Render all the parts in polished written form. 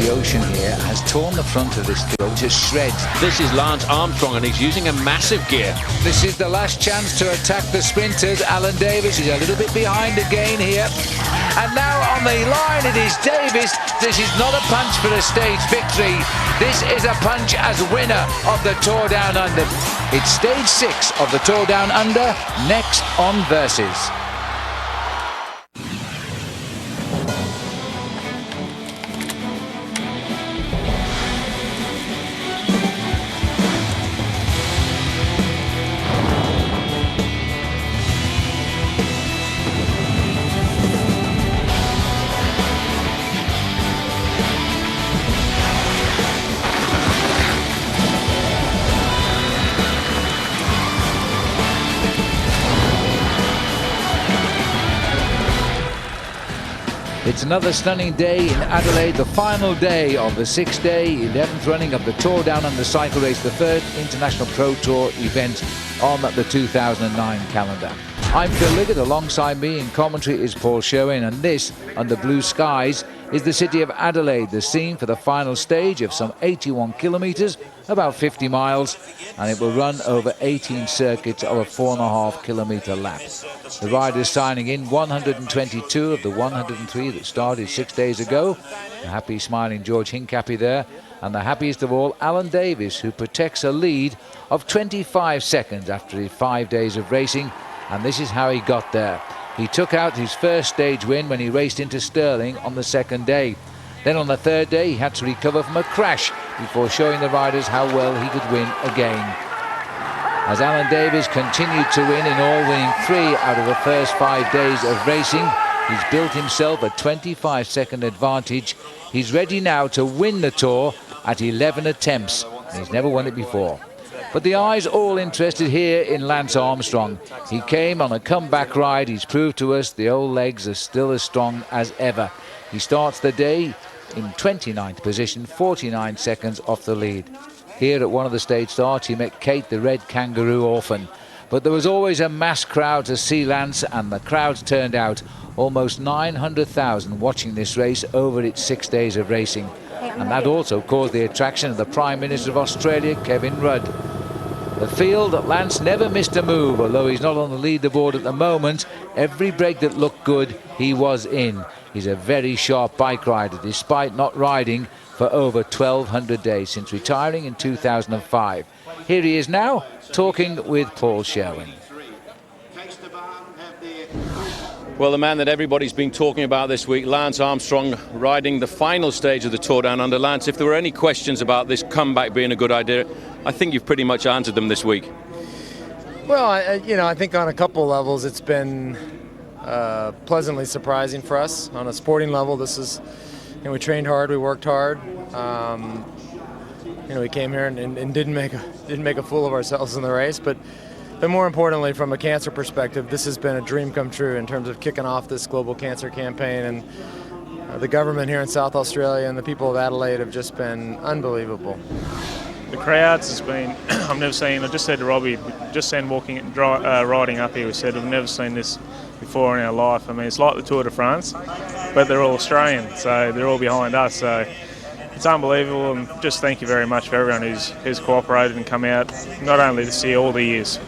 the ocean here has torn the front of this field to shreds. This is Lance Armstrong, and he's using a massive gear. This is the last chance to attack the sprinters. Alan Davis is a little bit behind again here. And now on the line it is Davis. This is not a punch for a stage victory. This is a punch as winner of the Tour Down Under. It's stage 6 of the Tour Down Under, next on Versus. It's another stunning day in Adelaide, the final day of the 6-day, 11th running of the Tour Down Under cycle race, the third International Pro Tour event on the 2009 calendar. I'm Phil Liggett. Alongside me in commentary is Paul Sherwin, and this, under blue skies, is the city of Adelaide, the scene for the final stage of some 81 kilometres, about 50 miles, and it will run over 18 circuits of a 4.5 kilometre lap. The riders signing in 122 of the 103 that started 6 days ago. The happy, smiling George Hincapie there, and the happiest of all, Alan Davis, who protects a lead of 25 seconds after his 5 days of racing, and this is how he got there. He took out his first stage win when he raced into Stirling on the second day. Then on the third day he had to recover from a crash before showing the riders how well he could win again. As Alan Davis continued to win, in all winning 3 out of the first 5 days of racing, he's built himself a 25-second advantage. He's ready now to win the Tour at 11 attempts. He's never won it before. But the eye's all interested here in Lance Armstrong. He came on a comeback ride. He's proved to us the old legs are still as strong as ever. He starts the day in 29th position, 49 seconds off the lead. Here at one of the stage starts, he met Kate, the red kangaroo orphan. But there was always a mass crowd to see Lance, and the crowds turned out. Almost 900,000 watching this race over its 6 days of racing. And that also caused the attraction of the Prime Minister of Australia, Kevin Rudd. The field, Lance never missed a move, although he's not on the leaderboard at the moment. Every break that looked good, he was in. He's a very sharp bike rider, despite not riding for over 1,200 days since retiring in 2005. Here he is now, talking with Paul Sherwin. Well, the man that everybody's been talking about this week, Lance Armstrong, riding the final stage of the Tour Down Under. Lance, if there were any questions about this comeback being a good idea, I think you've pretty much answered them this week. Well, I think on a couple levels it's been pleasantly surprising for us. On a sporting level, this is, we trained hard, we worked hard. We came here and didn't make a fool of ourselves in the race, but more importantly, from a cancer perspective, this has been a dream come true in terms of kicking off this global cancer campaign, and the government here in South Australia and the people of Adelaide have just been unbelievable. The crowds has been, I just said to Robbie, just then riding up here, we said we've never seen this before in our life. I mean, it's like the Tour de France, but they're all Australian, so they're all behind us. So it's unbelievable, and just thank you very much for everyone who's cooperated and come out, not only this year, all the years.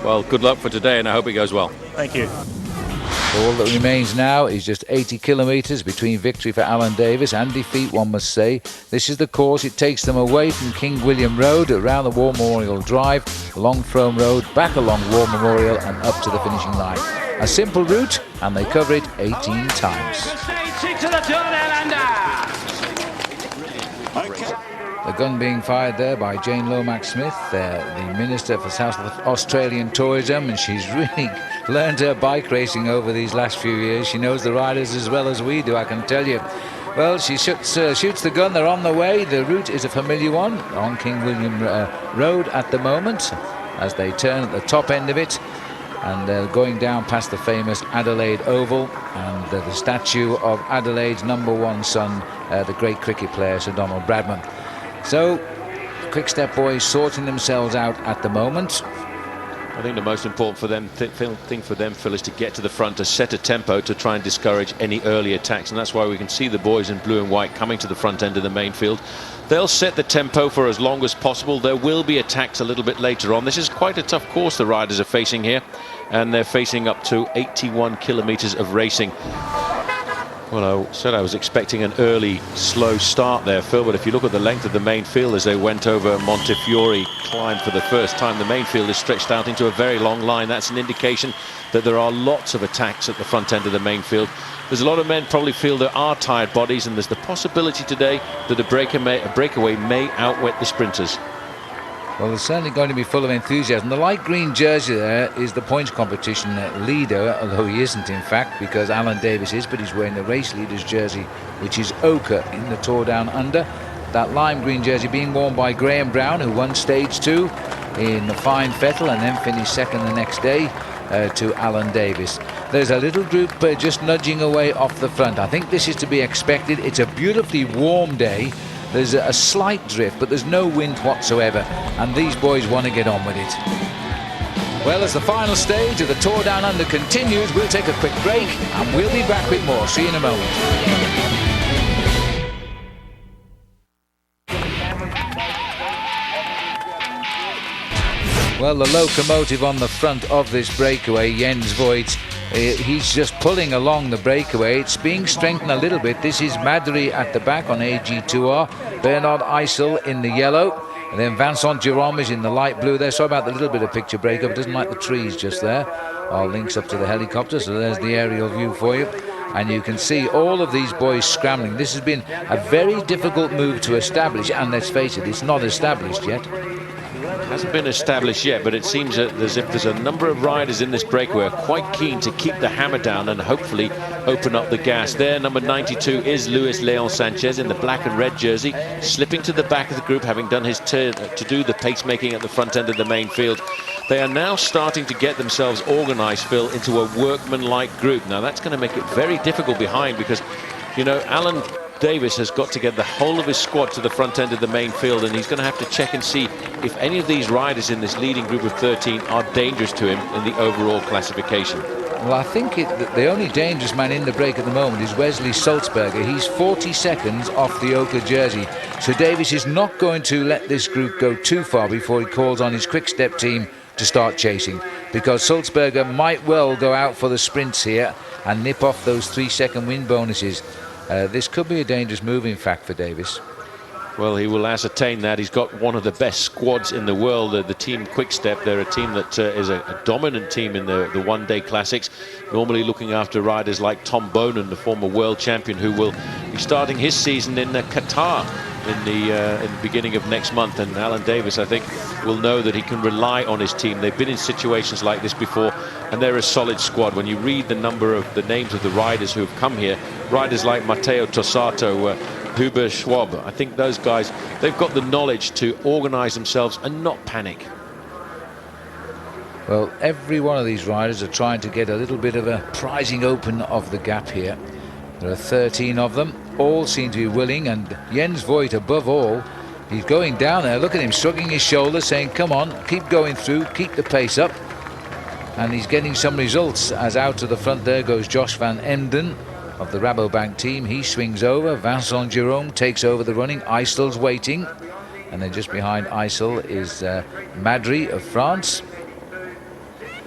Well, good luck for today, and I hope it goes well. Thank you. All that remains now is just 80 kilometres between victory for Alan Davis and defeat, one must say. This is the course. It takes them away from King William Road, around the War Memorial Drive, along Frome Road, back along War Memorial and up to the finishing line. A simple route, and they cover it 18 times. The gun being fired there by Jane Lomax-Smith, the Minister for South Australian Tourism, and she's really learned her bike racing over these last few years. She knows the riders as well as we do, I can tell you. Well, she shoots the gun. They're on the way. The route is a familiar one on King William Road at the moment, as they turn at the top end of it, and going down past the famous Adelaide Oval and the statue of Adelaide's #1 son, the great cricket player Sir Donald Bradman. So, Quick Step boys sorting themselves out at the moment. I think the most important for them thing for them, Phil, is to get to the front, to set a tempo to try and discourage any early attacks, and that's why we can see the boys in blue and white coming to the front end of the main field. They'll set the tempo for as long as possible. There will be attacks a little bit later on. This is quite a tough course the riders are facing here, and they're facing up to 81 kilometers of racing. Well, I said I was expecting an early, slow start there, Phil, but if you look at the length of the main field as they went over Montefiore climb for the first time, the main field is stretched out into a very long line. That's an indication that there are lots of attacks at the front end of the main field. There's a lot of men probably feel there are tired bodies, and there's the possibility today that a breakaway may outwit the sprinters. Well, they're certainly going to be full of enthusiasm. The light green jersey there is the points competition leader, although he isn't in fact, because Alan Davis is, but he's wearing the race leader's jersey, which is ochre in the Tour Down Under. That lime green jersey being worn by Graham Brown, who won stage 2 in the Fine Fettle and then finished second the next day to Alan Davis. There's a little group just nudging away off the front. I think this is to be expected. It's a beautifully warm day. There's a slight drift, but there's no wind whatsoever, and these boys want to get on with it. Well, as the final stage of the Tour Down Under continues, we'll take a quick break, and we'll be back with more. See you in a moment. Well, the locomotive on the front of this breakaway, Jens Voigt, he's just pulling along the breakaway. It's being strengthened a little bit. This is Madry at the back on AG2R, Bernard Eisel in the yellow, and then Vincent Giraud is in the light blue there. Sorry about the little bit of picture breakup. Doesn't like the trees just there. Our links up to the helicopter, so there's the aerial view for you. And you can see all of these boys scrambling. This has been a very difficult move to establish, and let's face it, it's not established yet. Hasn't been established yet, but it seems as if there's a number of riders in this breakaway quite keen to keep the hammer down and hopefully open up the gas. There, number 92 is Luis Leon Sanchez in the black and red jersey, slipping to the back of the group, having done his turn to do the pacemaking at the front end of the main field. They are now starting to get themselves organised, Phil, into a workman-like group. Now, that's going to make it very difficult behind because, you know, Alan Davis has got to get the whole of his squad to the front end of the main field, and he's going to have to check and see if any of these riders in this leading group of 13 are dangerous to him in the overall classification. Well, I think the only dangerous man in the break at the moment is Wesley Sulzberger. He's 40 seconds off the ochre jersey. So Davis is not going to let this group go too far before he calls on his quick step team to start chasing, because Sulzberger might well go out for the sprints here and nip off those 3-second win bonuses. This could be a dangerous move, in fact, for Davis. Well, he will ascertain that. He's got one of the best squads in the world, the team Quickstep. They're a team that is a dominant team in the one-day classics, normally looking after riders like Tom Bonen, the former world champion, who will be starting his season in Qatar in the beginning of next month. And Alan Davis, I think, will know that he can rely on his team. They've been in situations like this before, and they're a solid squad. When you read the number of the names of the riders who have come here, riders like Matteo Tossato, Huber Schwab, I think those guys, they've got the knowledge to organise themselves and not panic. Well, every one of these riders are trying to get a little bit of a prizing open of the gap here. There are 13 of them. All seem to be willing, and Jens Voigt above all, he's going down there. Look at him shrugging his shoulders, saying, come on, keep going through, keep the pace up. And he's getting some results, as out to the front there goes Josh van Emden of the Rabobank team. He swings over. Vincent Giraud takes over the running. Eisel's waiting, and then just behind Eisel is Madry of France.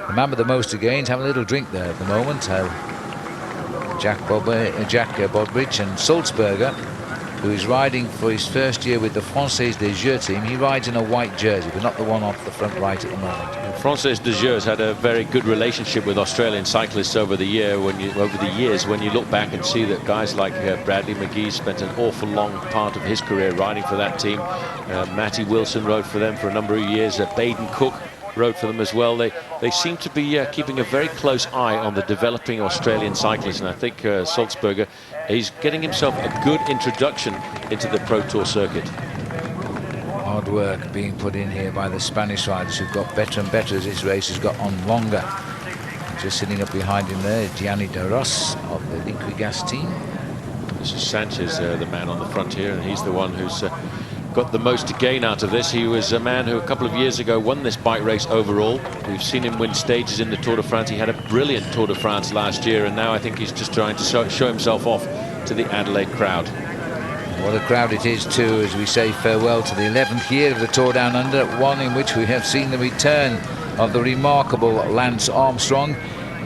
The man with the most to gain is having a little drink there at the moment. Jack Bodbridge and Sulzberger, who is riding for his first year with the Française des Jeux team. He rides in a white jersey, but not the one off the front right at the moment. Française des Jeux had a very good relationship with Australian cyclists over the years. When you look back and see that guys like Bradley McGee spent an awful long part of his career riding for that team. Matty Wilson rode for them for a number of years. Baden Cook rode for them as well. They seem to be keeping a very close eye on the developing Australian cyclists, and I think Sulzberger is getting himself a good introduction into the Pro Tour circuit. Hard work being put in here by the Spanish riders, who've got better and better as this race has got on longer. Just sitting up behind him there, Gianni De Ros of the Liquigas team. This is Sanchez, the man on the front here, and he's the one who's got the most to gain out of this. He was a man who a couple of years ago won this bike race overall. We've seen him win stages in the Tour de France. He had a brilliant Tour de France last year, and now I think he's just trying to show himself off to the Adelaide crowd. What a crowd it is too, as we say farewell to the 11th year of the Tour Down Under, one in which we have seen the return of the remarkable Lance Armstrong.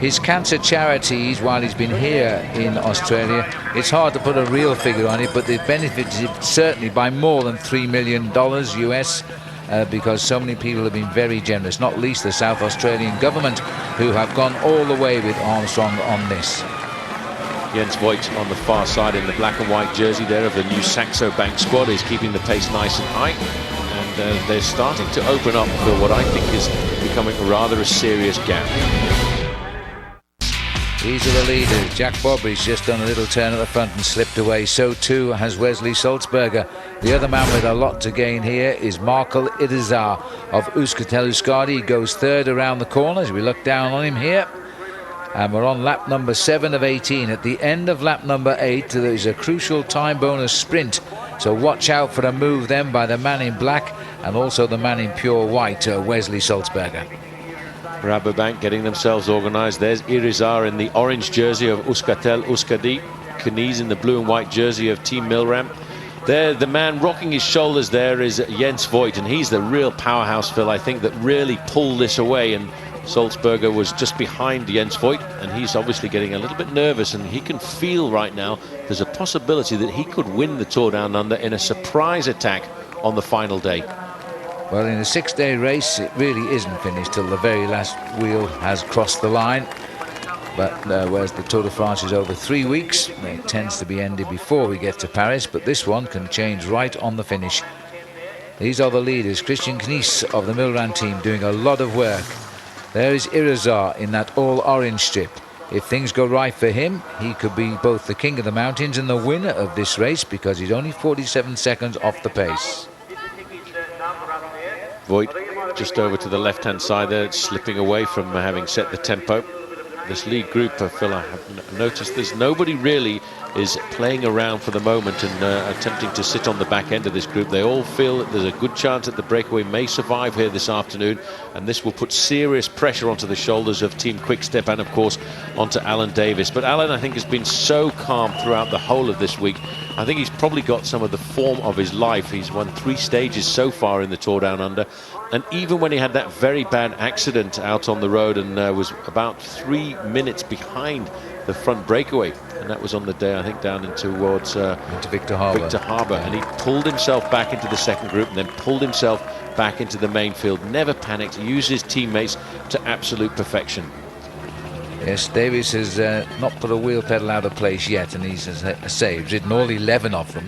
His cancer charities, while he's been here in Australia, it's hard to put a real figure on it, but they've benefited certainly by more than $3 million US, because so many people have been very generous, not least the South Australian government, who have gone all the way with Armstrong on this. Jens Voigt on the far side in the black and white jersey there of the new Saxo Bank squad is keeping the pace nice and high, and they're starting to open up for what I think is becoming rather a serious gap. These are the leaders. Jack Bobby's just done a little turn at the front and slipped away. So too has Wesley Sulzberger. The other man with a lot to gain here is Markel Irizar of Euskaltel-Euskadi. He goes third around the corner as we look down on him here. And we're on lap number 7 of 18. At the end of lap number 8, there's a crucial time bonus sprint. So watch out for a move then by the man in black and also the man in pure white, Wesley Sulzberger. Rabobank getting themselves organised. There's Irizar in the orange jersey of Euskaltel-Euskadi. Knies in the blue and white jersey of Team Milram. There, the man rocking his shoulders there is Jens Voigt, and he's the real powerhouse, Phil, I think, that really pulled this away. And Sulzberger was just behind Jens Voigt, and he's obviously getting a little bit nervous, and he can feel right now there's a possibility that he could win the Tour Down Under in a surprise attack on the final day. Well, in a 6-day race, it really isn't finished till the very last wheel has crossed the line. But whereas the Tour de France is over 3 weeks, it tends to be ended before we get to Paris, but this one can change right on the finish. These are the leaders. Christian Knies of the Milram team doing a lot of work. There is Irizar in that all-orange strip. If things go right for him, he could be both the king of the mountains and the winner of this race, because he's only 47 seconds off the pace. Voigt just over to the left-hand side there, slipping away from having set the tempo. This lead group, Phil, I have noticed there's nobody really is playing around for the moment and attempting to sit on the back end of this group. They all feel that there's a good chance that the breakaway may survive here this afternoon, and this will put serious pressure onto the shoulders of Team Quick-Step and, of course, onto Alan Davis. But Alan, I think, has been so calm throughout the whole of this week. I think he's probably got some of the form of his life. He's won 3 stages so far in the Tour Down Under, and even when he had that very bad accident out on the road and was about 3 minutes behind the front breakaway, and that was on the day, I think, down in towards into Victor Harbour. And he pulled himself back into the second group and then pulled himself back into the main field. Never panicked, used his teammates to absolute perfection. Yes, Davis has not put a wheel pedal out of place yet, and he's saved, ridden all 11 of them,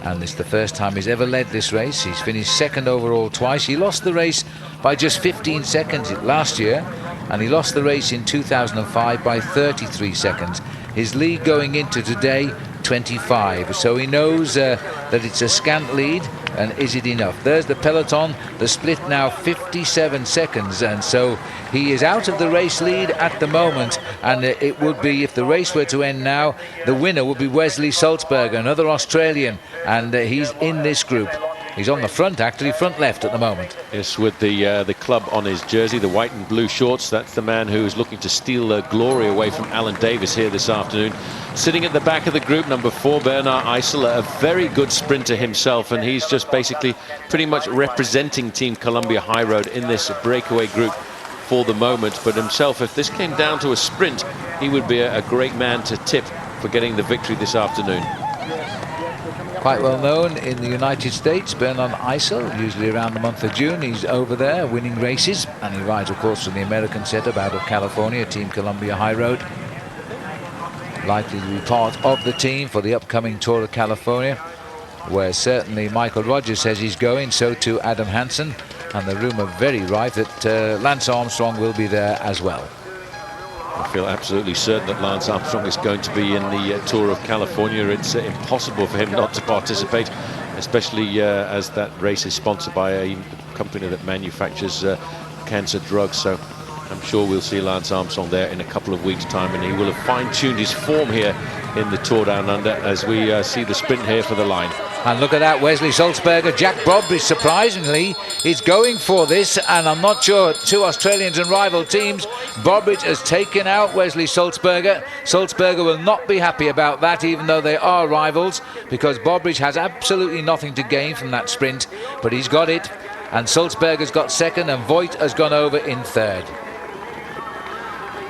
and it's the first time he's ever led this race. He's finished second overall twice. He lost the race by just 15 seconds last year, and he lost the race in 2005 by 33 seconds. His lead going into today, 25. So he knows that it's a scant lead, and is it enough? There's the peloton, the split now 57 seconds, and so he is out of the race lead at the moment, and it would be, if the race were to end now, the winner would be Wesley Sulzberger, another Australian, and he's in this group. He's on the front, actually, front left at the moment. Yes, with the club on his jersey, the white and blue shorts. That's the man who is looking to steal glory away from Alan Davis here this afternoon. Sitting at the back of the group, number 4, Bernard Eisel, a very good sprinter himself, and he's just basically pretty much representing Team Columbia High Road in this breakaway group for the moment. But himself, if this came down to a sprint, he would be a great man to tip for getting the victory this afternoon. Quite well known in the United States, Bernard Eisel, usually around the month of June. He's over there winning races, and he rides, of course, from the American setup out of California, Team Columbia High Road. Likely to be part of the team for the upcoming Tour of California, where certainly Michael Rogers says he's going, so too Adam Hansen, and the rumour very rife that Lance Armstrong will be there as well. I feel absolutely certain that Lance Armstrong is going to be in the Tour of California. It's impossible for him not to participate, especially as that race is sponsored by a company that manufactures cancer drugs. So I'm sure we'll see Lance Armstrong there in a couple of weeks' time, and he will have fine-tuned his form here in the Tour Down Under as we see the sprint here for the line. And look at that, Wesley Sulzberger. Jack Bobridge, surprisingly, is going for this, and I'm not sure, two Australians and rival teams. Bobridge has taken out Wesley Sulzberger. Sulzberger will not be happy about that, even though they are rivals, because Bobridge has absolutely nothing to gain from that sprint, but he's got it, and Sulzberger's got second, and Voigt has gone over in third.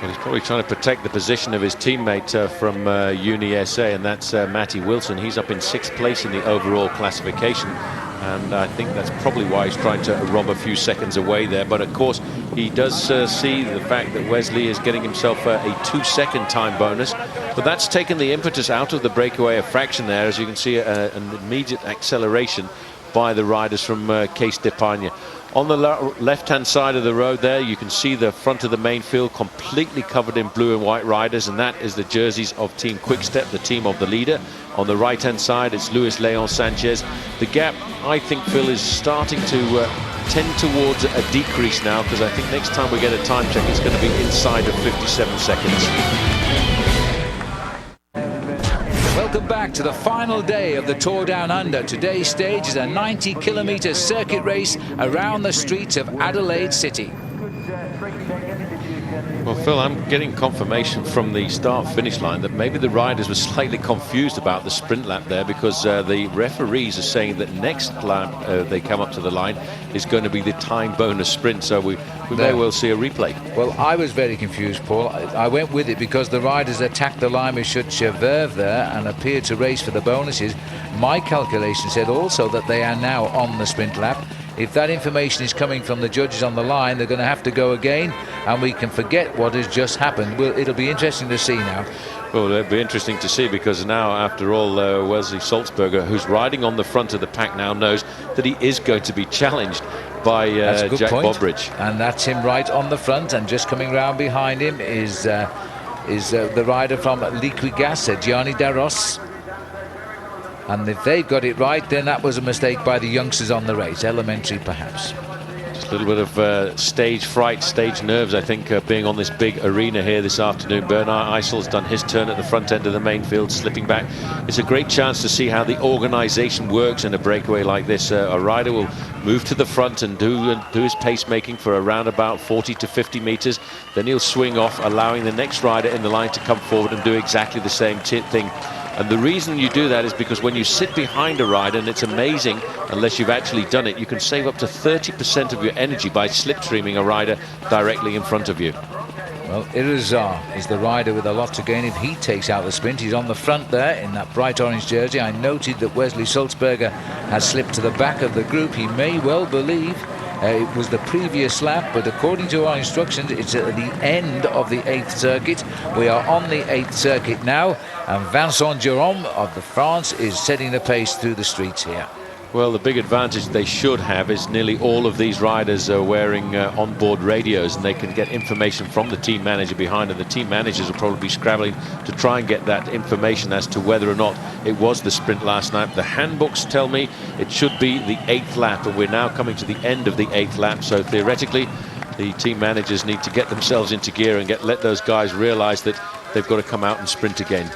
Well, he's probably trying to protect the position of his teammate from Uni SA, and that's Matty Wilson. He's up in 6th place in the overall classification, and I think that's probably why he's trying to rob a few seconds away there. But of course, he does see the fact that Wesley is getting himself a 2-second time bonus, but that's taken the impetus out of the breakaway a fraction there, as you can see an immediate acceleration by the riders from Case d'Epargne. On the left-hand side of the road there, you can see the front of the main field completely covered in blue and white riders, and that is the jerseys of Team Quickstep, the team of the leader. On the right-hand side, it's Luis Leon Sanchez. The gap, I think, Phil, is starting to tend towards a decrease now, because I think next time we get a time check, it's going to be inside of 57 seconds. Welcome back to the final day of the Tour Down Under. Today's stage is a 90-kilometre circuit race around the streets of Adelaide City. Well, Phil, I'm getting confirmation from the start-finish line that maybe the riders were slightly confused about the sprint lap there, because the referees are saying that next lap they come up to the line is going to be the time bonus sprint, so we may well see a replay. Well, I was very confused, Paul. I went with it because the riders attacked the line with Verve there and appeared to race for the bonuses. My calculation said also that they are now on the sprint lap. If that information is coming from the judges on the line, they're going to have to go again, and we can forget what has just happened. It'll be interesting to see now. Well, it'll be interesting to see, because now, after all, Wesley Sulzberger, who's riding on the front of the pack now, knows that he is going to be challenged by Jack Bobridge. And that's him right on the front, and just coming round behind him is the rider from Liquigas, Gianni Darros. And if they've got it right, then that was a mistake by the youngsters on the race. Elementary, perhaps. Just a little bit of stage fright, stage nerves, I think, being on this big arena here this afternoon. Bernard Eisel's done his turn at the front end of the main field, slipping back. It's a great chance to see how the organisation works in a breakaway like this. A rider will move to the front and do his pacemaking for around about 40 to 50 metres. Then he'll swing off, allowing the next rider in the line to come forward and do exactly the same thing. And the reason you do that is because when you sit behind a rider, and it's amazing, unless you've actually done it, you can save up to 30% of your energy by slipstreaming a rider directly in front of you. Well, Irizar is the rider with a lot to gain if he takes out the sprint. He's on the front there in that bright orange jersey. I noted that Wesley Sulzberger has slipped to the back of the group. He may well believe it was the previous lap, but according to our instructions, it's at the end of the 8th circuit. We are on the 8th circuit now, and Vincent Jerome of France is setting the pace through the streets here. Well, the big advantage they should have is nearly all of these riders are wearing onboard radios, and they can get information from the team manager behind, and the team managers will probably be scrabbling to try and get that information as to whether or not it was the sprint last night. The handbooks tell me it should be the 8th lap, and we're now coming to the end of the 8th lap, so theoretically the team managers need to get themselves into gear and let those guys realize that they've got to come out and sprint again.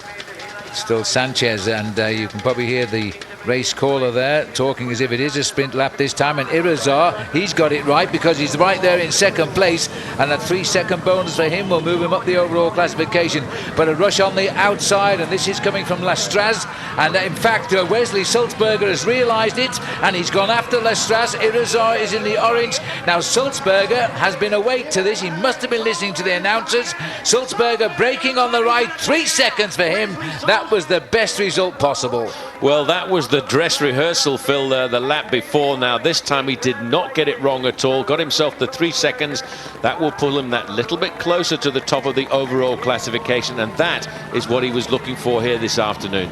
Still Sanchez, and you can probably hear the race caller there talking as if it is a sprint lap this time. And Irizar, he's got it right because he's right there in second place, and a 3-second bonus for him will move him up the overall classification. But a rush on the outside, and this is coming from Lestraz, and in fact Wesley Sulzberger has realised it, and he's gone after Lestraz. Irizar is in the orange. Now Sulzberger has been awake to this. He must have been listening to the announcers. Sulzberger braking on the right, 3 seconds for him. That was the best result possible. Well, that was the dress rehearsal, Phil, the lap before. Now, this time he did not get it wrong at all. Got himself the 3 seconds. That will pull him that little bit closer to the top of the overall classification, and that is what he was looking for here this afternoon.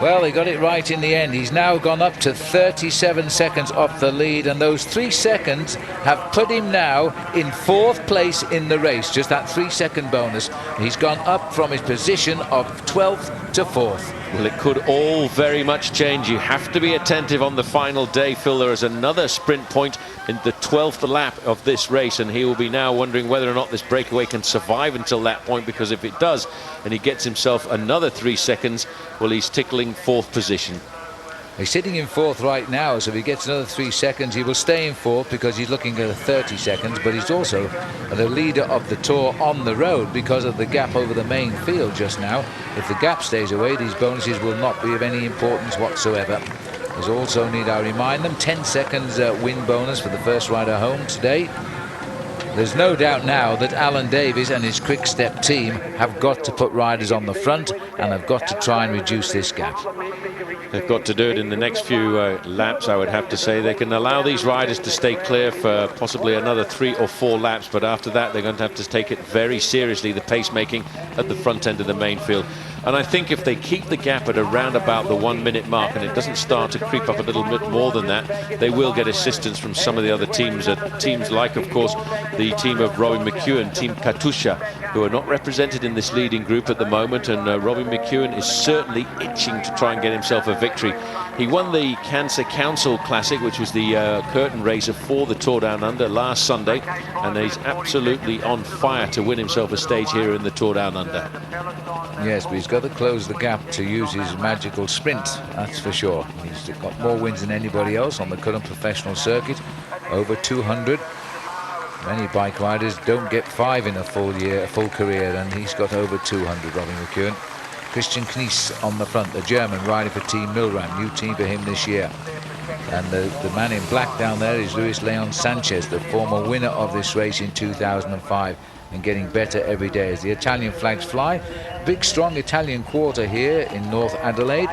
Well, he got it right in the end. He's now gone up to 37 seconds off the lead, and those 3 seconds have put him now in 4th place in the race. Just that 3-second bonus. He's gone up from his position of 12th to fourth. Well, it could all very much change. You have to be attentive on the final day, Phil. There is another sprint point in the 12th lap of this race, and he will be now wondering whether or not this breakaway can survive until that point, because if it does and he gets himself another 3 seconds, well, he's tickling fourth position. He's sitting in fourth right now, so if he gets another 3 seconds, he will stay in fourth because he's looking at 30 seconds, but he's also the leader of the Tour on the road because of the gap over the main field just now. If the gap stays away, these bonuses will not be of any importance whatsoever. There's also, need I remind them, 10 seconds win bonus for the first rider home today. There's no doubt now that Alan Davies and his Quick Step team have got to put riders on the front and have got to try and reduce this gap. They've got to do it in the next few laps, I would have to say. They can allow these riders to stay clear for possibly another 3 or 4 laps, but after that they're going to have to take it very seriously, the pace-making at the front end of the main field. And I think if they keep the gap at around about the 1 minute mark and it doesn't start to creep up a little bit more than that, they will get assistance from some of the other teams. Teams like, of course, the team of Robbie McEwen, Team Katusha, who are not represented in this leading group at the moment. And Robbie McEwen is certainly itching to try and get himself a victory. He won the Cancer Council Classic, which was the curtain raiser for the Tour Down Under last Sunday, and he's absolutely on fire to win himself a stage here in the Tour Down Under. Yes, but he's got to close the gap to use his magical sprint, that's for sure. He's got more wins than anybody else on the current professional circuit, over 200. Many bike riders don't get 5 in a full career, and he's got over 200, Robbie McEwen. Christian Knies on the front, the German riding for Team Milram, new team for him this year. And the man in black down there is Luis Leon Sanchez, the former winner of this race in 2005, and getting better every day as the Italian flags fly. Big strong Italian quarter here in North Adelaide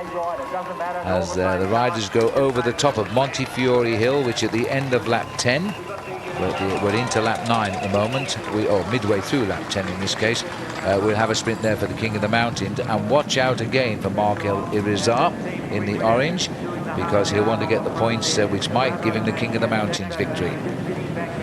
as the riders go over the top of Montefiore Hill, which at the end of lap 10, we're into lap 9 at the moment, or midway through lap 10 in this case. We'll have a sprint there for the King of the Mountains, and watch out again for Mark El Irizar in the orange, because he'll want to get the points which might give him the King of the Mountains victory.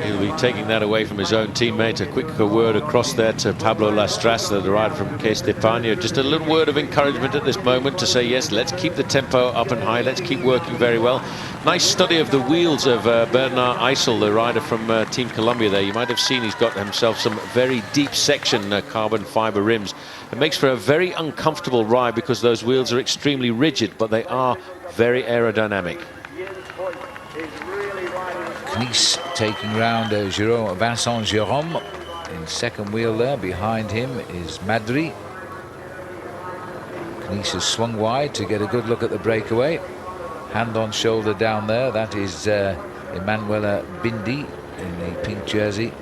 He'll be taking that away from his own teammate. A quick word across there to Pablo Lastrasa, the rider from Que Stefania. Just a little word of encouragement at this moment to say, yes, let's keep the tempo up and high. Let's keep working very well. Nice study of the wheels of Bernard Eisel, the rider from Team Columbia there. You might have seen he's got himself some very deep section carbon fiber rims. It makes for a very uncomfortable ride because those wheels are extremely rigid, but they are very aerodynamic. Knies taking round Vincent Jérôme in second wheel there. Behind him is Madri. Knies has swung wide to get a good look at the breakaway. Hand on shoulder down there, that is Emanuela Bindi in the pink jersey.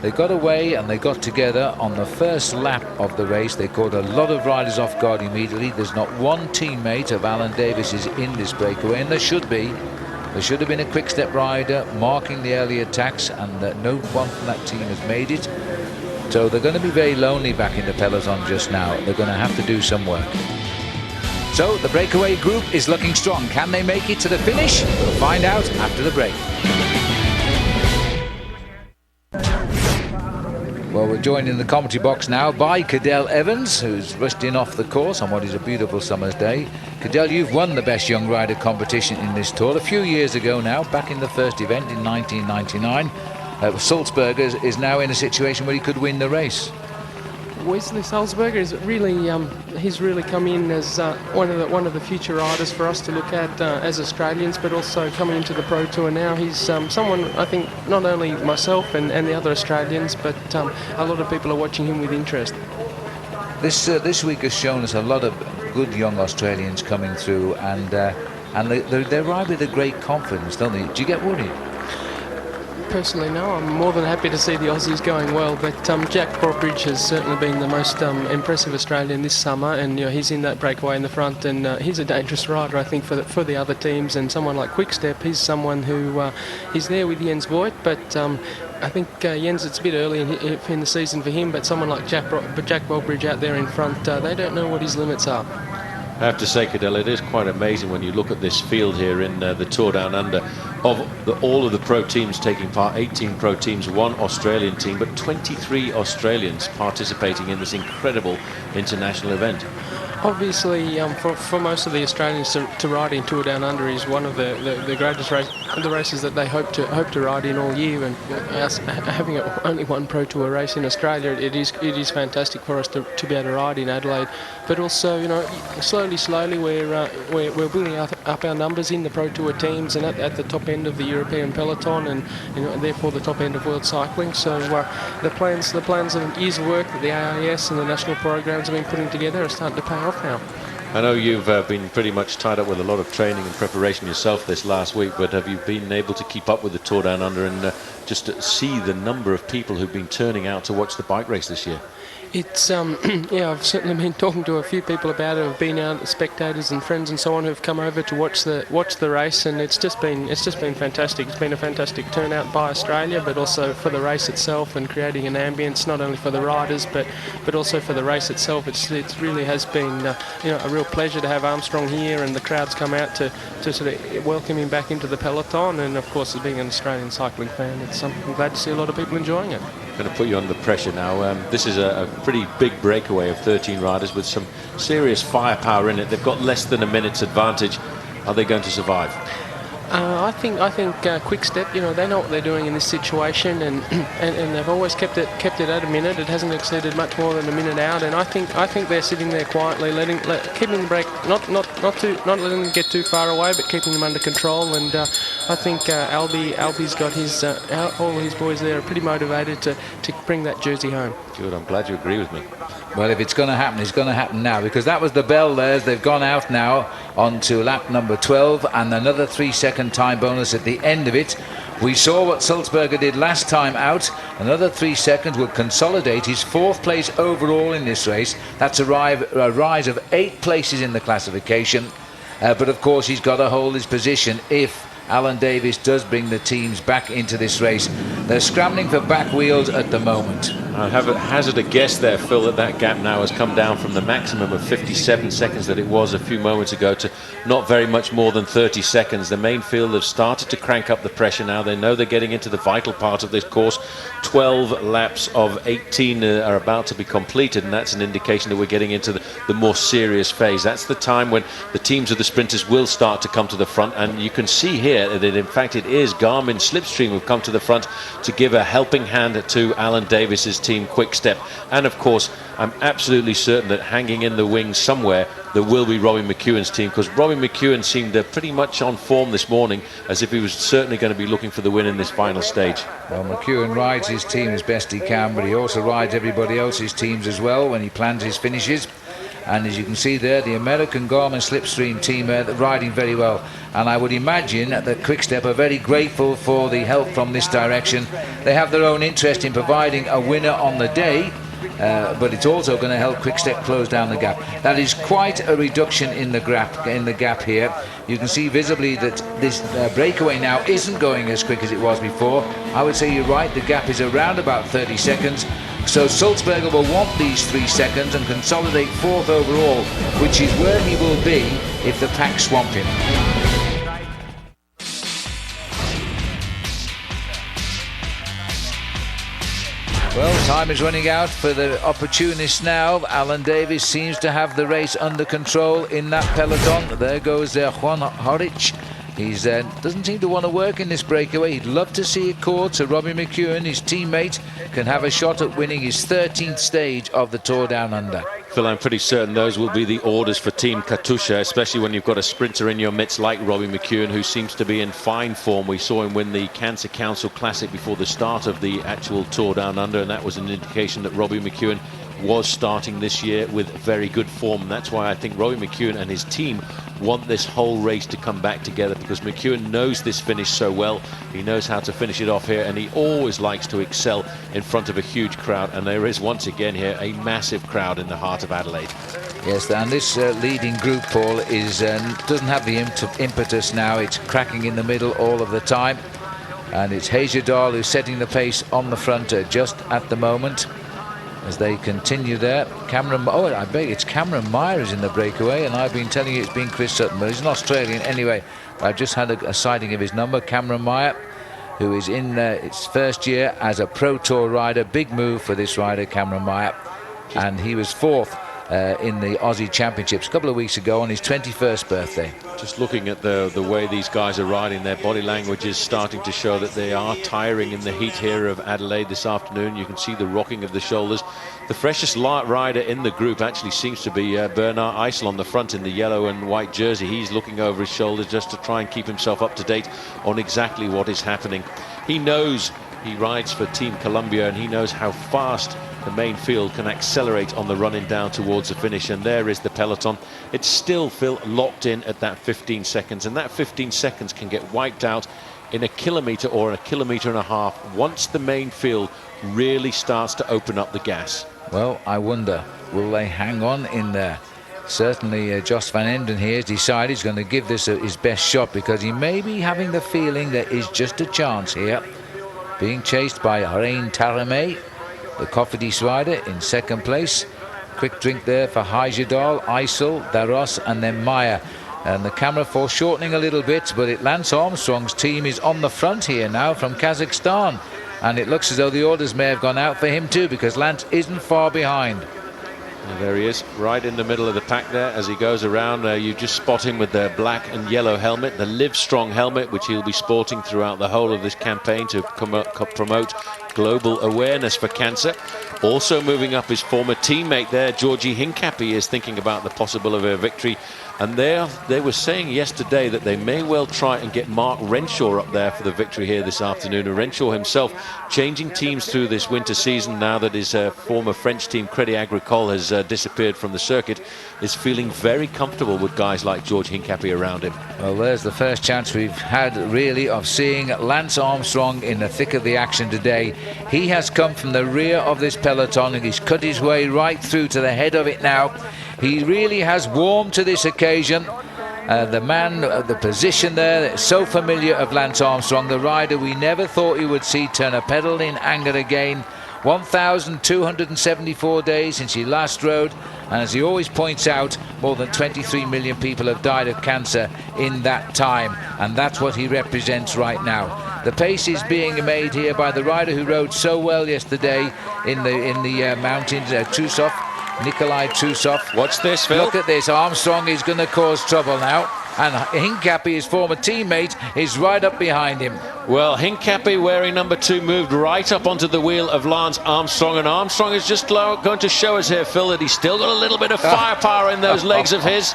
They got away and they got together on the first lap of the race. They caught a lot of riders off guard immediately. There's not one teammate of Alan Davies's in this breakaway, and there should be. There should have been a Quick Step rider marking the early attacks, and no one from that team has made it. So they're going to be very lonely back in the peloton just now. They're going to have to do some work. So the breakaway group is looking strong. Can they make it to the finish? We'll find out after the break. Well, we're joined in the commentary box now by Cadel Evans, who's rushed in off the course on what is a beautiful summer's day. Cadel, you've won the Best Young Rider competition in this Tour a few years ago now, back in the first event in 1999. Salzburger is now in a situation where he could win the race. Wesley Salzburger is really, he's really come in as one of the future riders for us to look at as Australians, but also coming into the Pro Tour now. He's someone, I think, not only myself and the other Australians, but a lot of people are watching him with interest. This week has shown us a lot of good young Australians coming through, and they ride with a great confidence, don't they? Do you get worried? Personally, no. I'm more than happy to see the Aussies going well, but Jack Brockridge has certainly been the most impressive Australian this summer, and he's in that breakaway in the front, and he's a dangerous rider, I think, for the other teams. And someone like Quick Step, he's someone who he's there with Jens Voigt, but I think Jens, it's a bit early in the season for him, but someone like Jack Brockridge out there in front, they don't know what his limits are. I have to say, Cadell, it is quite amazing when you look at this field here in the Tour Down Under. Of all of the pro teams taking part, 18 pro teams, 1 Australian team, but 23 Australians participating in this incredible international event. Obviously, for most of the Australians to ride in Tour Down Under is one of the greatest races that they hope to ride in all year. And us having only one Pro Tour race in Australia, it is fantastic for us to be able to ride in Adelaide. But also, slowly we're building up our numbers in the Pro Tour teams and at the top end of the European peloton, and therefore the top end of world cycling. So the plans of years of work that the AIS and the national programs have been putting together are starting to pay off now. I know you've been pretty much tied up with a lot of training and preparation yourself this last week, but have you been able to keep up with the Tour Down Under and just see the number of people who've been turning out to watch the bike race this year? It's I've certainly been talking to a few people about it. I've been out, spectators and friends and so on who've come over to watch the race, and it's just been fantastic. It's been a fantastic turnout by Australia, but also for the race itself and creating an ambience not only for the riders but also for the race itself. It really has been a real pleasure to have Armstrong here, and the crowds come out to sort of welcome him back into the peloton. And of course, as being an Australian cycling fan, I'm glad to see a lot of people enjoying it. I'm going to put you under pressure now. This is a pretty big breakaway of 13 riders with some serious firepower in it. They've got less than a minute's advantage. Are they going to survive? I think Quick Step, they know what they're doing in this situation, and they've always kept it at a minute. It hasn't exceeded much more than a minute out, and I think they're sitting there quietly, keeping the break, not letting them get too far away, but keeping them under control. And I think Albie's got all his boys there are pretty motivated to bring that jersey home. Good, I'm glad you agree with me. Well, if it's going to happen, it's going to happen now, because that was the bell there. They've gone out now onto lap number 12, and another 3-second time bonus at the end of it. We saw what Sulzberger did last time out. Another 3 seconds will consolidate his 4th place overall in this race. That's a rise of 8 places in the classification. But of course, he's got to hold his position if Alan Davis does bring the teams back into this race. They're scrambling for back wheels at the moment. I have a hazard a guess there, Phil, that gap now has come down from the maximum of 57 seconds that it was a few moments ago to not very much more than 30 seconds. The main field have started to crank up the pressure now. They know they're getting into the vital part of this course. 12 laps of 18 are about to be completed, and that's an indication that we're getting into the more serious phase. That's the time when the teams of the sprinters will start to come to the front, and you can see here that in fact it is Garmin Slipstream who've come to the front to give a helping hand to Alan Davis's team Quick Step. And of course, I'm absolutely certain that hanging in the wings somewhere there will be Robbie McEwen's team, because Robbie McEwen seemed pretty much on form this morning, as if he was certainly going to be looking for the win in this final stage. Well, McEwen rides his team as best he can, but he also rides everybody else's teams as well when he plans his finishes. And as you can see there, the American Garmin Slipstream team are riding very well. And I would imagine that Quick Step are very grateful for the help from this direction. They have their own interest in providing a winner on the day, but it's also going to help Quick Step close down the gap. That is quite a reduction in the gap here. You can see visibly that this breakaway now isn't going as quick as it was before. I would say you're right, the gap is around about 30 seconds. So Sulzberger will want these 3 seconds and consolidate 4th overall, which is where he will be if the pack swamp him. Well, time is running out for the opportunists now. Alan Davis seems to have the race under control in that peloton. There goes Juan Horich. He doesn't seem to want to work in this breakaway. He'd love to see it caught so Robbie McEwen, his teammate, can have a shot at winning his 13th stage of the Tour Down Under. Phil, I'm pretty certain those will be the orders for Team Katusha, especially when you've got a sprinter in your midst like Robbie McEwen, who seems to be in fine form. We saw him win the Cancer Council Classic before the start of the actual Tour Down Under, and that was an indication that Robbie McEwen was starting this year with very good form. And that's why I think Robbie McEwen and his team want this whole race to come back together, because McEwen knows this finish so well. He knows how to finish it off here, and he always likes to excel in front of a huge crowd. And there is once again here a massive crowd in the heart of Adelaide. Yes, and this leading group, Paul, doesn't have the impetus now. It's cracking in the middle all of the time, and it's Hejerdal who's setting the pace on the front just at the moment. As they continue there, it's Cameron Meyer is in the breakaway, and I've been telling you it's been Chris Sutton, but he's an Australian anyway. I've just had a sighting of his number, Cameron Meyer, who is in its first year as a Pro Tour rider. Big move for this rider, Cameron Meyer, and he was 4th in the Aussie Championships a couple of weeks ago on his 21st birthday. Just looking at the way these guys are riding, their body language is starting to show that they are tiring in the heat here of Adelaide this afternoon. You can see the rocking of the shoulders. The freshest rider in the group actually seems to be Bernard Eisel on the front in the yellow and white jersey. He's looking over his shoulders just to try and keep himself up to date on exactly what is happening. He knows he rides for Team Columbia, and he knows how fast the main field can accelerate on the running down towards the finish. And there is the peloton. It's still, Phil, locked in at that 15 seconds, and that 15 seconds can get wiped out in a kilometre or a kilometre and a half once the main field really starts to open up the gas. Well, I wonder, will they hang on in there? Certainly Jos van Enden here has decided he's going to give this his best shot, because he may be having the feeling there is just a chance here. Being chased by Rein Taramay, the Cofidis rider, in second place. Quick drink there for Heyerdahl, Eisel, Daros and then Meyer. And the camera foreshortening a little bit, but Lance Armstrong's team is on the front here now from Kazakhstan. And it looks as though the orders may have gone out for him too, because Lance isn't far behind. And there he is, right in the middle of the pack there as he goes around. You just spot him with the black and yellow helmet, the Live Strong helmet, which he'll be sporting throughout the whole of this campaign to promote global awareness for cancer. Also moving up his former teammate there, Georgie Hincapie, is thinking about the possibility of a victory. And they were saying yesterday that they may well try and get Mark Renshaw up there for the victory here this afternoon. And Renshaw himself changing teams through this winter season now that his former French team Crédit Agricole has disappeared from the circuit, is feeling very comfortable with guys like George Hincapie around him. Well, there's the first chance we've had really of seeing Lance Armstrong in the thick of the action today. He has come from the rear of this peloton and he's cut his way right through to the head of it now. He really has warmed to this occasion. The man, the position there, so familiar of Lance Armstrong, the rider we never thought you would see turn a pedal in anger again. 1,274 days since he last rode, and as he always points out, more than 23 million people have died of cancer in that time, and that's what he represents right now. The pace is being made here by the rider who rode so well yesterday in the mountains, Trusov, Nikolai Trusov. Watch this, Phil. Look at this. Armstrong is going to cause trouble now. And Hincapie, his former teammate, is right up behind him. Well, Hincapie, wearing number 2, moved right up onto the wheel of Lance Armstrong. And Armstrong is just going to show us here, Phil, that he's still got a little bit of firepower in those legs of his.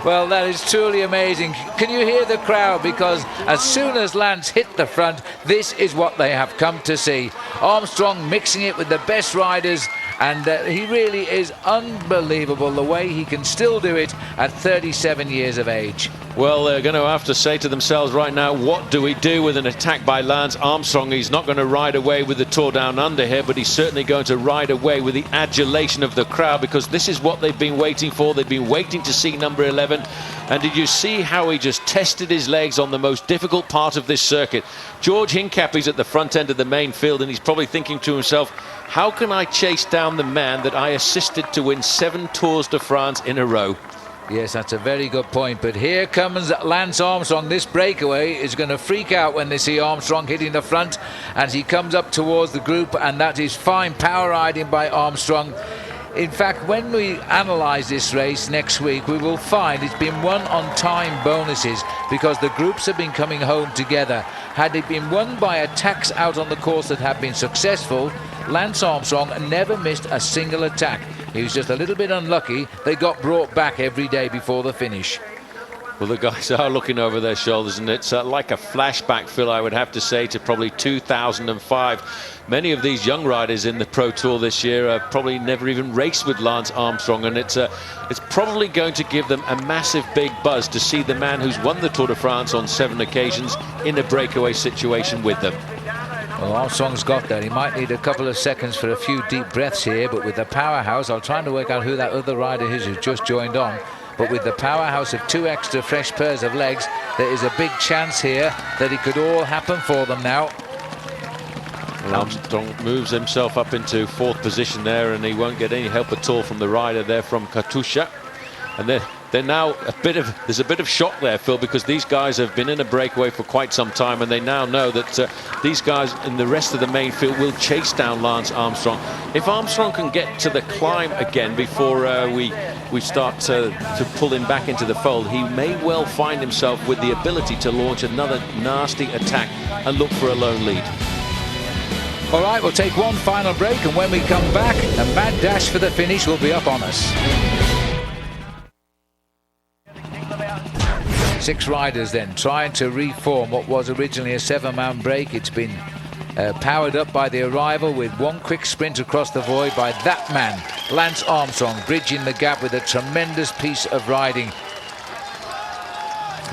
Well, that is truly amazing. Can you hear the crowd? Because as soon as Lance hit the front, this is what they have come to see. Armstrong mixing it with the best riders, and he really is unbelievable the way he can still do it at 37 years of age. Well, they're going to have to say to themselves right now, what do we do with an attack by Lance Armstrong? He's not going to ride away with the Tour Down Under here, but he's certainly going to ride away with the adulation of the crowd, because this is what they've been waiting for. They've been waiting to see number 11. And did you see how he just tested his legs on the most difficult part of this circuit? George Hincapie's at the front end of the main field, and he's probably thinking to himself, how can I chase down the man that I assisted to win 7 Tours de France in a row? Yes, that's a very good point. But here comes Lance Armstrong. This breakaway is going to freak out when they see Armstrong hitting the front as he comes up towards the group, and that is fine power riding by Armstrong. In fact, when we analyse this race next week, we will find it's been won on time bonuses because the groups have been coming home together. Had it been won by attacks out on the course that have been successful, Lance Armstrong never missed a single attack. He was just a little bit unlucky. They got brought back every day before the finish. Well, the guys are looking over their shoulders, and it's like a flashback, Phil, I would have to say, to probably 2005. Many of these young riders in the Pro Tour this year probably never even raced with Lance Armstrong, and it's probably going to give them a massive big buzz to see the man who's won the Tour de France on 7 occasions in a breakaway situation with them. Well, Armstrong's got there. He might need a couple of seconds for a few deep breaths here, but with the powerhouse, I'm trying to work out who that other rider is who's just joined on. But with the powerhouse of 2 extra fresh pairs of legs, there is a big chance here that it could all happen for them now. Well, Armstrong moves himself up into 4th position there, and he won't get any help at all from the rider there from Katusha. And then they're now there's a bit of shock there, Phil, because these guys have been in a breakaway for quite some time, and they now know that these guys in the rest of the main field will chase down Lance Armstrong. If Armstrong can get to the climb again before we start to pull him back into the fold, he may well find himself with the ability to launch another nasty attack and look for a lone lead. All right, we'll take one final break, and when we come back, a mad dash for the finish will be up on us. 6 riders then trying to reform what was originally a 7-man break. It's been powered up by the arrival with one quick sprint across the void by that man, Lance Armstrong, bridging the gap with a tremendous piece of riding.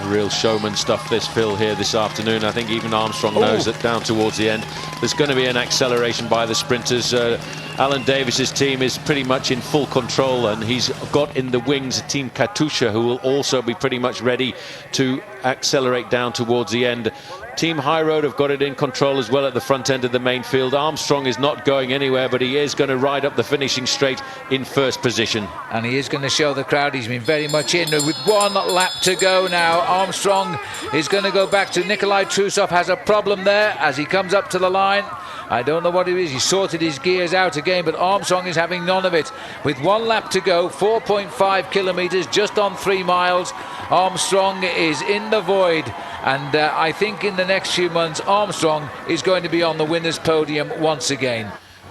Real showman stuff, this, Phil, here this afternoon. I think even Armstrong knows that down towards the end there's going to be an acceleration by the sprinters. Alan Davis's team is pretty much in full control, and he's got in the wings a team Katusha who will also be pretty much ready to accelerate down towards the end. Team High Road have got it in control as well at the front end of the main field. Armstrong is not going anywhere, but he is going to ride up the finishing straight in first position. And he is going to show the crowd he's been very much in. With 1 lap to go now, Armstrong is going to go back to Nikolai Trusov. Has a problem there as he comes up to the line. I don't know what it is. He sorted his gears out again, but Armstrong is having none of it. With 1 lap to go, 4.5 kilometres, just on 3 miles, Armstrong is in the void. And I think in the next few months, Armstrong is going to be on the winner's podium once again.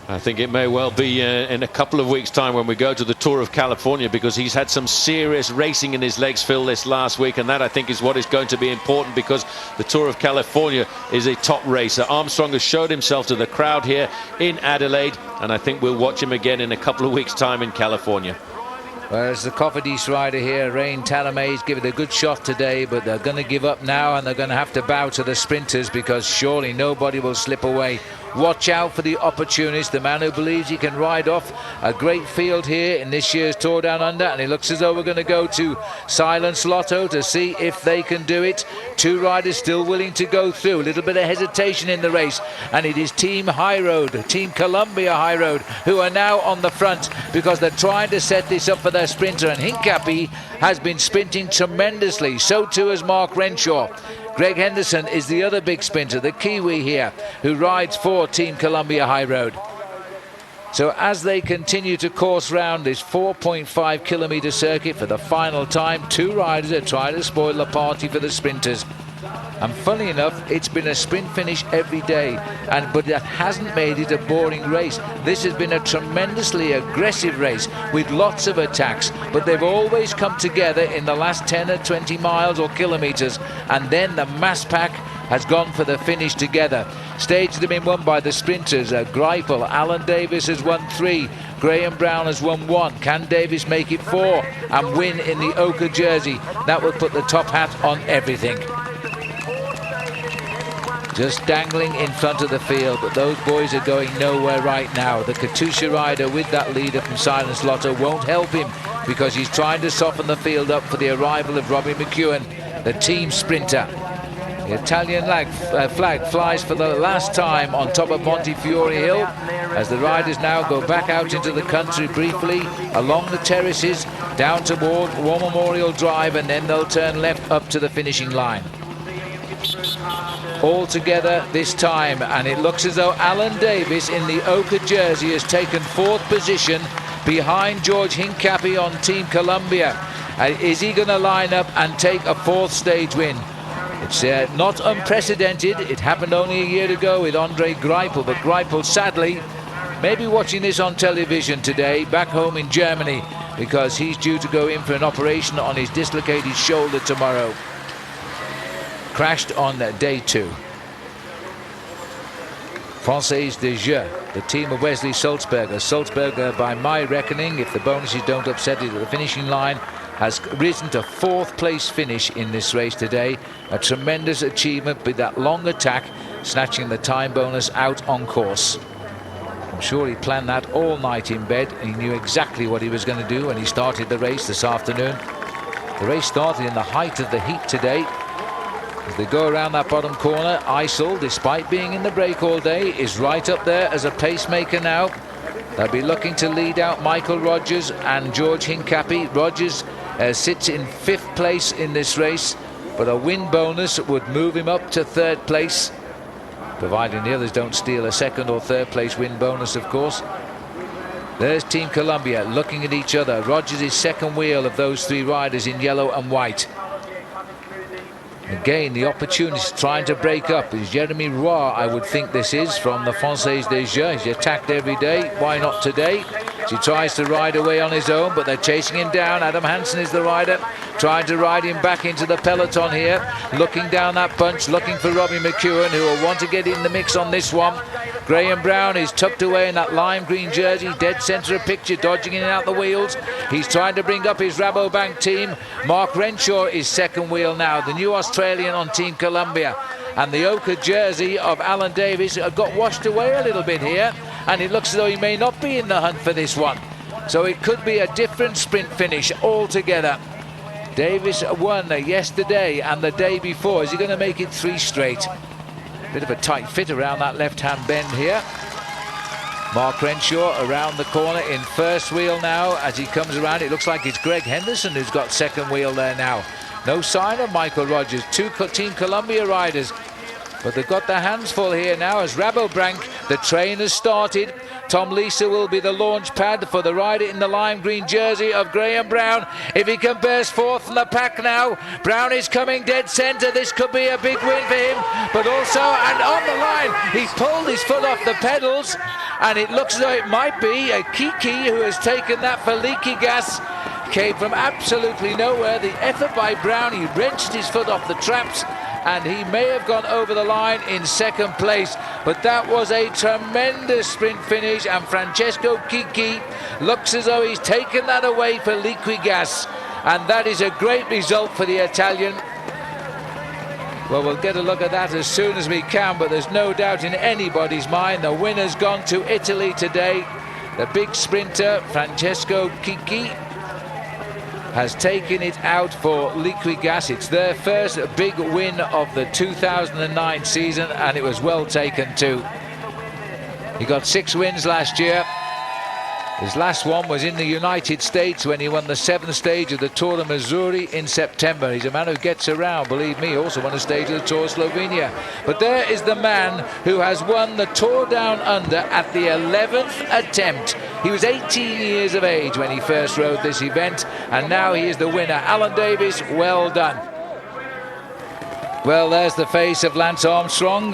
I think it may well be in a couple of weeks' time when we go to the Tour of California, because he's had some serious racing in his legs, Phil, this last week, and that I think is what is going to be important, because the Tour of California is a top racer. Armstrong has showed himself to the crowd here in Adelaide, and I think we'll watch him again in a couple of weeks' time in California. Whereas the Cofidis rider here, Rain Talamay's given it a good shot today, but they're going to give up now, and they're going to have to bow to the sprinters, because surely nobody will slip away. Watch out for the opportunist, the man who believes he can ride off a great field here in this year's Tour Down Under, and it looks as though we're going to go to Silence Lotto to see if they can do it. 2 riders still willing to go through. A little bit of hesitation in the race, and it is Team High Road, Team Columbia High Road, who are now on the front because they're trying to set this up for their sprinter, and Hincapie has been sprinting tremendously. So too has Mark Renshaw. Greg Henderson is the other big sprinter, the Kiwi here, who rides for Team Columbia High Road. So as they continue to course round this 4.5 kilometre circuit for the final time, 2 riders are trying to spoil the party for the sprinters. And funny enough, it's been a sprint finish every day, but that hasn't made it a boring race. This has been a tremendously aggressive race with lots of attacks, but they've always come together in the last 10 or 20 miles or kilometres, and then the mass pack has gone for the finish together. Stages have been won by the sprinters. Greipel, Alan Davis has won 3, Graham Brown has won 1. Can Davis make it 4 and win in the ochre jersey? That would put the top hat on everything. Just dangling in front of the field, but those boys are going nowhere right now. The Katusha rider with that leader from Silence Lotto won't help him, because he's trying to soften the field up for the arrival of Robbie McEwen, the team sprinter. The Italian flag flies for the last time on top of Montefiore Hill, as the riders now go back out into the country briefly, along the terraces, down toward War Memorial Drive, and then they'll turn left up to the finishing line. All together this time, and it looks as though Alan Davis in the ochre jersey has taken 4th position behind George Hincapie on Team Columbia. Is he going to line up and take a 4th stage win? It's not unprecedented. It happened only a year ago with Andre Greipel, but Greipel sadly may be watching this on television today back home in Germany, because he's due to go in for an operation on his dislocated shoulder tomorrow. Crashed on day 2. Française de Jeu, the team of Wesley Sulzberger. Sulzberger, by my reckoning, if the bonuses don't upset it at the finishing line, has risen to 4th place finish in this race today. A tremendous achievement with that long attack, snatching the time bonus out on course. I'm sure he planned that all night in bed. He knew exactly what he was going to do when he started the race this afternoon. The race started in the height of the heat today. As they go around that bottom corner, Eisel, despite being in the break all day, is right up there as a pacemaker now. They'll be looking to lead out Michael Rogers and George Hincapie. Rogers sits in 5th place in this race, but a win bonus would move him up to 3rd place, providing the others don't steal a 2nd or 3rd place win bonus, of course. There's Team Columbia looking at each other. Rogers is 2nd wheel of those 3 riders in yellow and white. Again, the opportunist trying to break up is Jeremy Roy, I would think this is, from the Française des Jeux. He's attacked every day. Why not today? He tries to ride away on his own, but they're chasing him down. Adam Hansen is the rider, trying to ride him back into the peloton here. Looking down that bunch, looking for Robbie McEwen, who will want to get in the mix on this one. Graham Brown is tucked away in that lime green jersey, dead centre of picture, dodging in and out the wheels. He's trying to bring up his Rabobank team. Mark Renshaw is 2nd wheel now, the new Australian on Team Columbia. And the ochre jersey of Alan Davis got washed away a little bit here, and it looks as though he may not be in the hunt for this one. So it could be a different sprint finish altogether. Davis won yesterday and the day before. Is he going to make it 3 straight? Bit of a tight fit around that left-hand bend here. Mark Renshaw around the corner in 1st wheel now. As he comes around, it looks like it's Greg Henderson who's got 2nd wheel there now. No sign of Michael Rogers. 2 Team Columbia riders, but they've got their hands full here now as Rabobank, the train has started. Tom Lisa will be the launch pad for the rider in the lime green jersey of Graham Brown. If he can burst 4th in the pack now, Brown is coming dead centre. This could be a big win for him, but also, and on the line, he's pulled his foot off the pedals, and it looks as though it might be a Kiki who has taken that for leaky gas. Came from absolutely nowhere. The effort by Brown, he wrenched his foot off the traps, and he may have gone over the line in 2nd place, but that was a tremendous sprint finish, and Francesco Kiki looks as though he's taken that away for Liquigas, and that is a great result for the Italian. Well, we'll get a look at that as soon as we can, but there's no doubt in anybody's mind the winner's gone to Italy today. The big sprinter Francesco Kiki has taken it out for Liquigas. It's their first big win of the 2009 season, and it was well taken too. He got 6 wins last year. His last one was in the United States when he won the 7th stage of the Tour of Missouri in September. He's a man who gets around, believe me. Also won a stage of the Tour of Slovenia. But there is the man who has won the Tour Down Under at the 11th attempt. He was 18 years of age when he first rode this event, and now he is the winner. Alan Davis, well done. Well, there's the face of Lance Armstrong,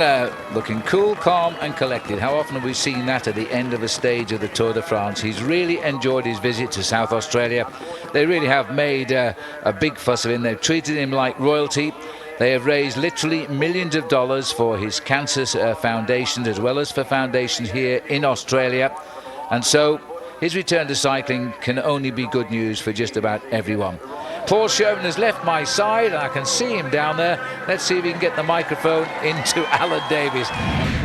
looking cool, calm and collected. How often have we seen that at the end of a stage of the Tour de France? He's really enjoyed his visit to South Australia. They really have made a big fuss of him. They've treated him like royalty. They have raised literally millions of dollars for his cancer foundations, as well as for foundations here in Australia. And so his return to cycling can only be good news for just about everyone. Paul Sherman has left my side, and I can see him down there. Let's see if he can get the microphone into Alan Davis.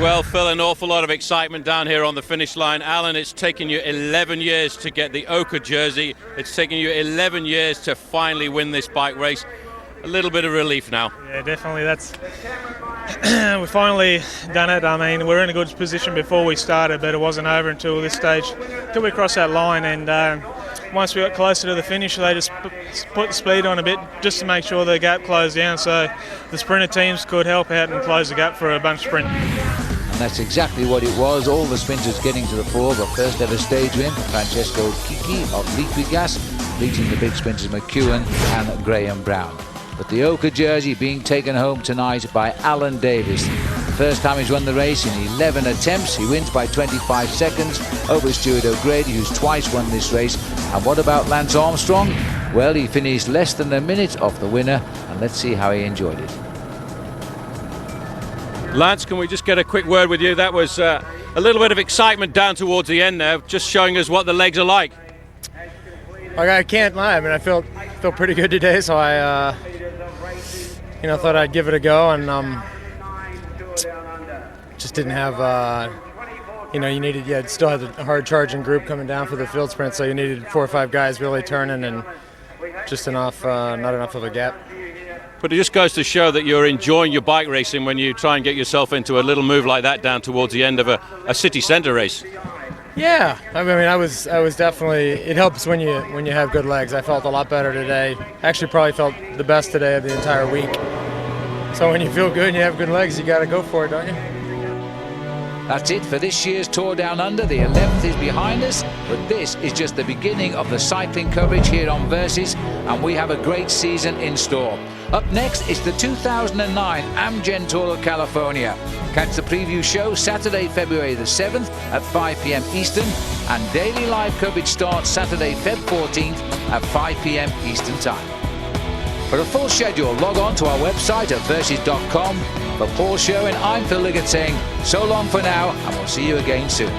Well, Phil, an awful lot of excitement down here on the finish line. Alan, it's taken you 11 years to get the ochre jersey. It's taken you 11 years to finally win this bike race. A little bit of relief now. Yeah, definitely. That's we've finally done it. I mean, we're in a good position before we started, but it wasn't over until this stage, until we crossed that line. And once we got closer to the finish, they just put the speed on a bit just to make sure the gap closed down, so the sprinter teams could help out and close the gap for a bunch sprint. And that's exactly what it was. All the sprinters getting to the fore, but first ever stage win, Francesco Kiki of Liquigas, beating the big sprinters McEwen and Graham Brown. But the ochre jersey being taken home tonight by Alan Davis. The first time he's won the race in 11 attempts. He wins by 25 seconds over Stuart O'Grady, who's twice won this race. And what about Lance Armstrong? Well, he finished less than a minute off the winner, and let's see how he enjoyed it. Lance, can we just get a quick word with you? That was a little bit of excitement down towards the end there, just showing us what the legs are like. I can't lie. I mean, I feel pretty good today, so I thought I'd give it a go, and just didn't have. You still had a hard charging group coming down for the field sprint, so you needed 4 or 5 guys really turning, and just not enough of a gap. But it just goes to show that you're enjoying your bike racing when you try and get yourself into a little move like that down towards the end of a city centre race. Yeah, I mean, I was definitely. It helps when you have good legs. I felt a lot better today. Actually, probably felt the best today of the entire week. So when you feel good and you have good legs, you got to go for it, don't you? That's it for this year's Tour Down Under. The 11th is behind us, but this is just the beginning of the cycling coverage here on Versus, and we have a great season in store. Up next is the 2009 Amgen Tour of California. Catch the preview show Saturday, February the 7th at 5 p.m. Eastern, and daily live coverage starts Saturday, Feb 14th at 5 p.m. Eastern Time. For a full schedule, log on to our website at versus.com. For Paul Sherwin, I'm Phil Liggett saying so long for now, and we'll see you again soon.